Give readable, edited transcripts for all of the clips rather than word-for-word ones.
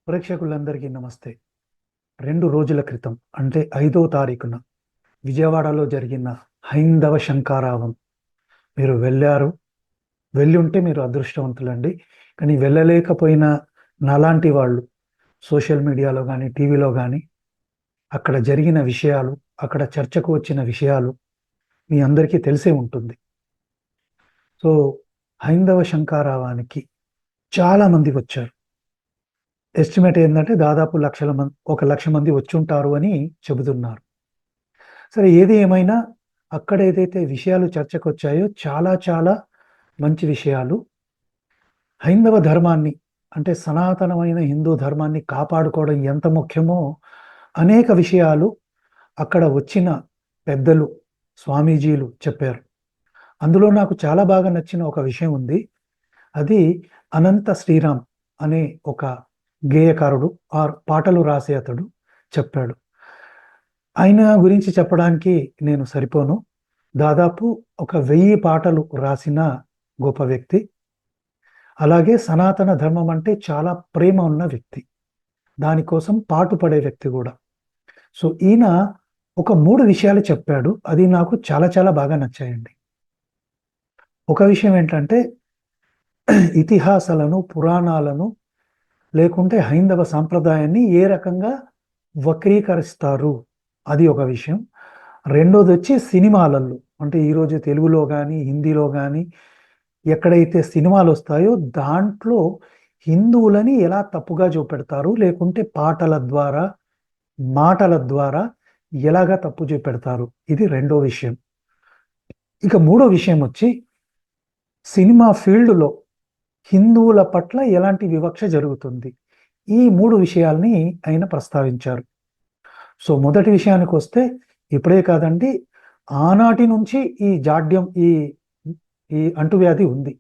ప్రేక్షకులందరికీ నమస్తే. 2 రోజుల క్రితం అంటే 5వ తారీఖున విజయవాడలో జరిగిన హైందవ శంఖారావం మీరు వెళ్ళారు. వెళ్ళుంటే మీరు అదృష్టవంతులండి. కానీ వెళ్ళలేకపోయిన నాలాంటి వాళ్ళు సోషల్ మీడియాలో గానీ, టీవీలో గానీ అక్కడ జరిగిన విషయాలు, అక్కడ చర్చకు వచ్చిన విషయాలు మీ అందరికీ తెలిసే ఉంటుంది. సో, హైందవ శంఖారావానికి చాలా మంది వచ్చారు. ఎస్టిమేట్ ఏందంటే దాదాపు 1,00,000 మంది వచ్చుంటారు అని చెబుతున్నారు. సరే, ఏది ఏమైనా అక్కడ ఏదైతే విషయాలు చర్చకొచ్చాయో చాలా చాలా మంచి విషయాలు. హైందవ ధర్మాన్ని అంటే సనాతనమైన హిందూ ధర్మాన్ని కాపాడుకోవడం ఎంత ముఖ్యమో అనేక విషయాలు అక్కడ వచ్చిన పెద్దలు, స్వామీజీలు చెప్పారు. అందులో నాకు చాలా బాగా నచ్చిన ఒక విషయం ఉంది. అది అనంత శ్రీరామ్ అనే ఒక గేయకారుడు పాటలు రాసే అతడు చెప్పాడు. ఆయన గురించి చెప్పడానికి నేను సరిపోను. దాదాపు ఒక 1000 పాటలు రాసిన గొప్ప వ్యక్తి. అలాగే సనాతన ధర్మం అంటే చాలా ప్రేమ ఉన్న వ్యక్తి, దానికోసం పాటుపడే వ్యక్తి కూడా. సో ఈయన ఒక 3 విషయాలు చెప్పాడు. అది నాకు చాలా చాలా బాగా నచ్చాయండి. ఒక విషయం ఏంటంటే ఇతిహాసాలను, పురాణాలను లేకుంటే హైందవ సాంప్రదాయాన్ని ఏ రకంగా వక్రీకరిస్తారు, అది ఒక విషయం. రెండోది వచ్చి సినిమాలలో అంటే ఈరోజు తెలుగులో కానీ, హిందీలో కానీ ఎక్కడైతే సినిమాలు వస్తాయో దాంట్లో హిందువులని ఎలా తప్పుగా చూపెడతారు, లేకుంటే పాటల ద్వారా, మాటల ద్వారా ఎలాగా తప్పు చూపెడతారు, ఇది రెండో విషయం. ఇక మూడో విషయం వచ్చి సినిమా ఫీల్డ్లో హిందువుల పట్ల ఎలాంటి వివక్ష జరుగుతుంది. ఈ 3 విషయాల్ని ఆయన ప్రస్తావించారు. సో మొదటి విషయానికి వస్తే, ఇప్పుడే కాదండి, ఆనాటి నుంచి ఈ జాడ్యం, ఈ అంటువ్యాధి ఉంది.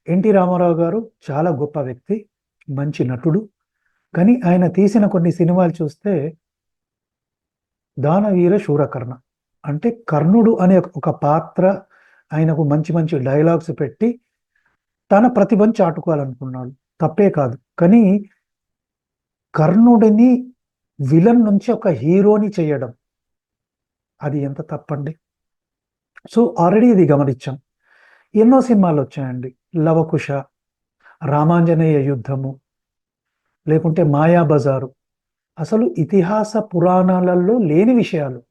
ఎన్టీ రామారావు గారు చాలా గొప్ప వ్యక్తి, మంచి నటుడు. కానీ ఆయన తీసిన కొన్ని సినిమాలు చూస్తే దానవీర శూరకర్ణ అంటే కర్ణుడు అనే ఒక పాత్ర, ఆయనకు మంచి మంచి డైలాగ్స్ పెట్టి తన ప్రతిభను చాటుకోవాలనుకున్నాడు, తప్పే కాదు. కానీ కర్ణుడిని విలన్ నుంచి ఒక హీరోని చేయడం, అది ఎంత తప్పండి. సో ఆల్రెడీ ఇది గమనించాం. ఎన్నో సినిమాలు వచ్చాయండి. లవకుశ, రామాంజనేయ యుద్ధము, లేకుంటే మాయాబజారు. అసలు ఇతిహాస పురాణాలలో లేని విషయాలు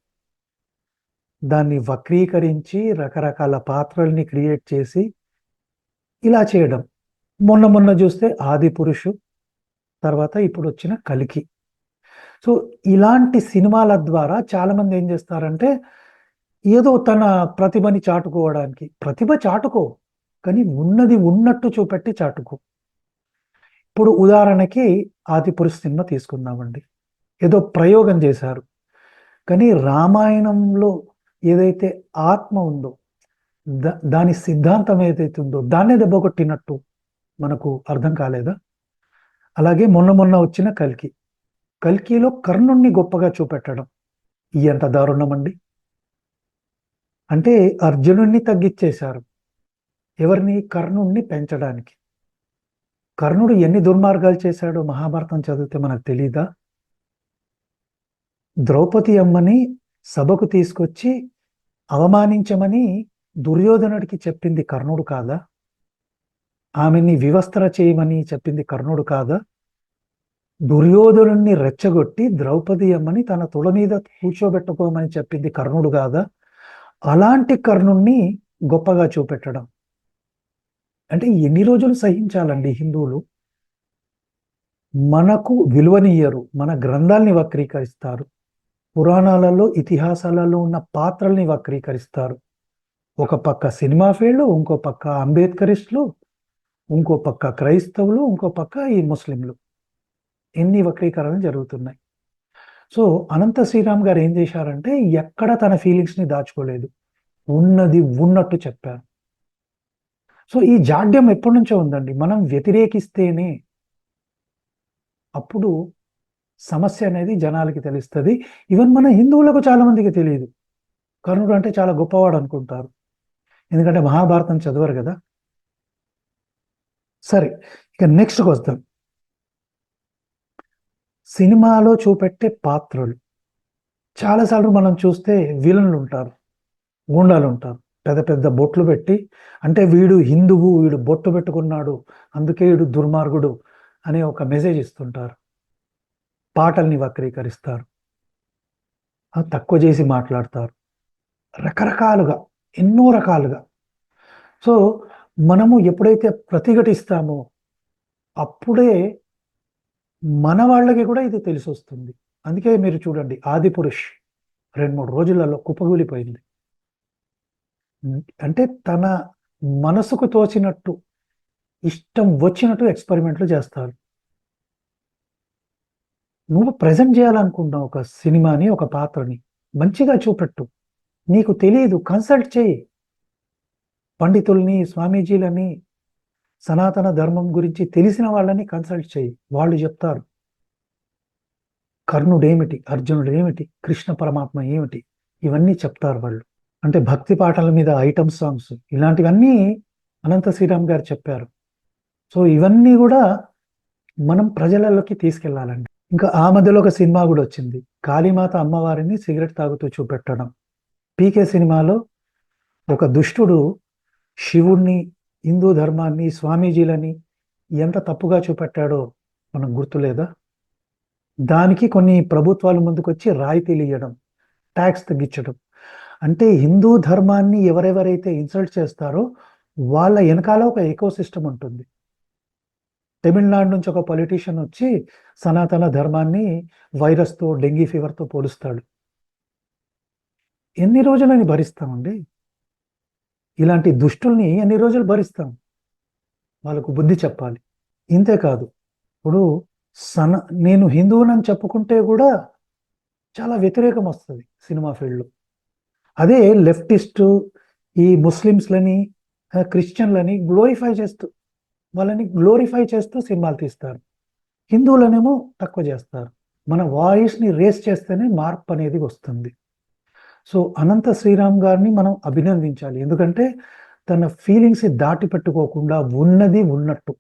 దాన్ని వక్రీకరించి రకరకాల పాత్రల్ని క్రియేట్ చేసి ఇలా చేయడం. మొన్న చూస్తే ఆది పురుషు, తర్వాత ఇప్పుడు వచ్చిన కలికి. సో ఇలాంటి సినిమాల ద్వారా చాలా మంది ఏం చేస్తారంటే ఏదో తన ప్రతిభని చాటుకోవడానికి, ప్రతిభ చాటుకో కానీ ఉన్నది ఉన్నట్టు చూపెట్టి చాటుకో. ఇప్పుడు ఉదాహరణకి ఆది పురుషు సినిమా తీసుకుందామండి. ఏదో ప్రయోగం చేశారు, కానీ రామాయణంలో ఏదైతే ఆత్మ ఉందో, దాని సిద్ధాంతం ఏదైతే ఉందో దాన్నే దెబ్బకొట్టినట్టు మనకు అర్థం కాలేదా? అలాగే మొన్న వచ్చిన కల్కిలో కర్ణుణ్ణి గొప్పగా చూపెట్టడం ఎంత దారుణం అండి. అంటే అర్జునుణ్ణి తగ్గించేశారు, ఎవరిని? కర్ణుణ్ణి పెంచడానికి. కర్ణుడు ఎన్ని దుర్మార్గాలు చేశాడో మహాభారతం చదివితే మనకు తెలీదా? ద్రౌపది అమ్మని సభకు తీసుకొచ్చి అవమానించమని దుర్యోధనుడికి చెప్పింది కర్ణుడు కాదా? ఆమెని వివస్త్ర చేయమని చెప్పింది కర్ణుడు కాదా? దుర్యోధనుణ్ణి రెచ్చగొట్టి ద్రౌపది అమ్మని తన తొడ మీద కూర్చోబెట్టుకోమని చెప్పింది కర్ణుడు కాదా? అలాంటి కర్ణుణ్ణి గొప్పగా చూపెట్టడం అంటే ఎన్ని రోజులు సహించాలండి హిందువులు? మనకు విలువనియ్యరు, మన గ్రంథాల్ని వక్రీకరిస్తారు, పురాణాలలో, ఇతిహాసాలలో ఉన్న పాత్రల్ని వక్రీకరిస్తారు. ఒక పక్క సినిమా ఫీల్డ్, ఇంకో పక్క అంబేద్కరిస్టులు, ఇంకో పక్క క్రైస్తవులు, ఇంకో పక్క ఈ ముస్లింలు. ఎన్ని వక్రీకరణలు జరుగుతున్నాయి. సో అనంత శ్రీరామ్ గారు ఏం చేశారంటే ఎక్కడ తన ఫీలింగ్స్ని దాచుకోలేదు, ఉన్నది ఉన్నట్టు చెప్పారు. సో ఈ జాడ్యం ఎప్పటి నుంచో ఉందండి. మనం వ్యతిరేకిస్తేనే అప్పుడు సమస్య అనేది జనాలకి తెలుస్తుంది. ఈవెన్ మన హిందువులకు చాలా మందికి తెలియదు. కర్ణుడు అంటే చాలా గొప్పవాడు అనుకుంటారు, ఎందుకంటే మహాభారతం చదవరు కదా. సరే, ఇక నెక్స్ట్కి వస్తాం. సినిమాలో చూపెట్టే పాత్రలు చాలాసార్లు మనం చూస్తే విలన్లు ఉంటారు, గూండాలు ఉంటారు, పెద్ద పెద్ద బొట్లు పెట్టి, అంటే వీడు హిందువు, వీడు బొట్టు పెట్టుకున్నాడు, అందుకే వీడు దుర్మార్గుడు అనే ఒక మెసేజ్ ఇస్తుంటారు. పాటల్ని వక్రీకరిస్తారు, తక్కువ చేసి మాట్లాడతారు, రకరకాలుగా, ఎన్నో రకాలుగా. సో మనము ఎప్పుడైతే ప్రతిఘటిస్తామో అప్పుడే మన వాళ్ళకి కూడా ఇది తెలిసి వస్తుంది. అందుకే మీరు చూడండి, ఆదిపురుష్ 2-3 రోజులలో కుప్పగూలిపోయింది. అంటే తన మనసుకు తోచినట్టు, ఇష్టం వచ్చినట్టు ఎక్స్పెరిమెంట్లు చేస్తారు. నువ్వు ప్రజెంట్ చేయాలనుకుంటున్నావు ఒక సినిమాని, ఒక పాత్రని మంచిగా చూపెట్టు. నీకు తెలియదు, కన్సల్ట్ చేయి పండితుల్ని, స్వామీజీలని, సనాతన ధర్మం గురించి తెలిసిన వాళ్ళని కన్సల్ట్ చేయి. వాళ్ళు చెప్తారు కర్ణుడేమిటి, అర్జునుడేమిటి, కృష్ణ పరమాత్మ ఏమిటి, ఇవన్నీ చెప్తారు వాళ్ళు. అంటే భక్తి పాటల మీద ఐటమ్ సాంగ్స్, ఇలాంటివన్నీ అనంత శ్రీరామ్ గారు చెప్పారు. సో ఇవన్నీ కూడా మనం ప్రజలలోకి తీసుకెళ్లాలండి. ఇంకా ఆ మధ్యలో ఒక సినిమా కూడా వచ్చింది, కాళీమాత అమ్మవారిని సిగరెట్ తాగుతూ చూపెట్టడం. పీకే సినిమాలో ఒక దుష్టుడు శివుణ్ణి, హిందూ ధర్మాన్ని, స్వామీజీలని ఎంత తప్పుగా చూపెట్టాడో మనకు గుర్తులేదా? దానికి కొన్ని ప్రభుత్వాలు ముందుకొచ్చి రాయితీలు ఇవ్వడం, ట్యాక్స్ తగ్గించడం. అంటే హిందూ ధర్మాన్ని ఎవరెవరైతే ఇన్సల్ట్ చేస్తారో వాళ్ళ వెనకాల ఒక ఎకో సిస్టమ్ ఉంటుంది. తమిళనాడు నుంచి ఒక పొలిటీషియన్ వచ్చి సనాతన ధర్మాన్ని వైరస్తో, డెంగీ ఫీవర్తో పోలుస్తాడు. ఎన్ని రోజులని భరిస్తామండి? ఇలాంటి దుష్టుల్ని ఎన్ని రోజులు భరిస్తాం? వాళ్ళకు బుద్ధి చెప్పాలి. ఇంతే కాదు, ఇప్పుడు నేను హిందువునని చెప్పుకుంటే కూడా చాలా వ్యతిరేకం వస్తుంది సినిమా ఫీల్డ్లో. అదే లెఫ్టిస్టు ఈ ముస్లిమ్స్లని, క్రిస్టియన్లని వాళ్ళని గ్లోరిఫై చేస్తూ సినిమాలు తీస్తారు. హిందువులనేమో తక్కువ చేస్తారు. మన వాయిస్ని రేస్ చేస్తేనే మార్పు అనేది వస్తుంది. సో అనంత శ్రీరామ్ గారిని మనం అభినందించాలి. ఎందుకంటే తన ఫీలింగ్స్ దాటి పెట్టుకోకుండా ఉన్నది ఉన్నట్టు,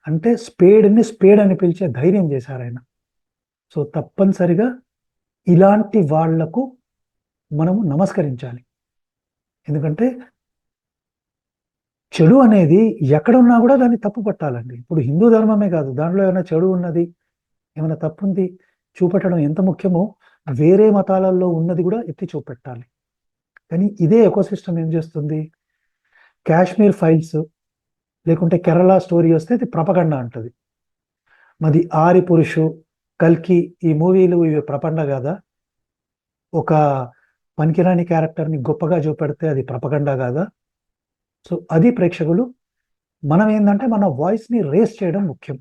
అంటే స్పేడ్ని స్పేడ్ అని పిలిచే ధైర్యం చేశారు ఆయన. సో తప్పనిసరిగా ఇలాంటి వాళ్లకు మనము నమస్కరించాలి. ఎందుకంటే చెడు అనేది ఎక్కడున్నా కూడా దాన్ని తప్పు పట్టాలండి. ఇప్పుడు హిందూ ధర్మమే కాదు, దాంట్లో ఏమైనా చెడు ఉన్నది, ఏమైనా తప్పు ఉంది చూపెట్టడం ఎంత ముఖ్యమో వేరే మతాలలో ఉన్నది కూడా ఎత్తి చూపెట్టాలి. కానీ ఇదే ఎకోసిస్టమ్ ఏం చేస్తుంది? కాశ్మీర్ ఫైల్స్ లేకుంటే కేరళ స్టోరీ వస్తే ఇది ప్రపగండ అంటది. మరి ఆరి పురుషు, కల్కి ఈ మూవీలు ఇవి ప్రపండ కాదా? ఒక పనికిరాని క్యారెక్టర్ని గొప్పగా చూపెడితే అది ప్రపగండ కాదా? సో అది ప్రేక్షకులు, మనం ఏంటంటే మన వాయిస్ని రేస్ చేయడం ముఖ్యం.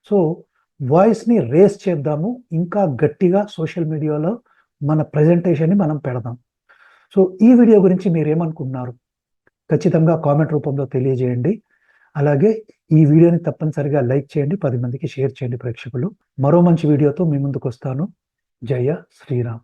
సో వాయిస్ని రేస్ చేద్దాము, ఇంకా గట్టిగా సోషల్ మీడియాలో మన ప్రజెంటేషన్ని మనం పెడదాం. సో ఈ వీడియో గురించి మీరు ఏమనుకుంటున్నారు? ఖచ్చితంగా కామెంట్ రూపంలో తెలియజేయండి. అలాగే ఈ వీడియోని తప్పనిసరిగా లైక్ చేయండి, 10 మందికి షేర్ చేయండి ప్రేక్షకులు. మరో మంచి వీడియోతో మీ ముందుకు వస్తాను. జయ శ్రీరామ్.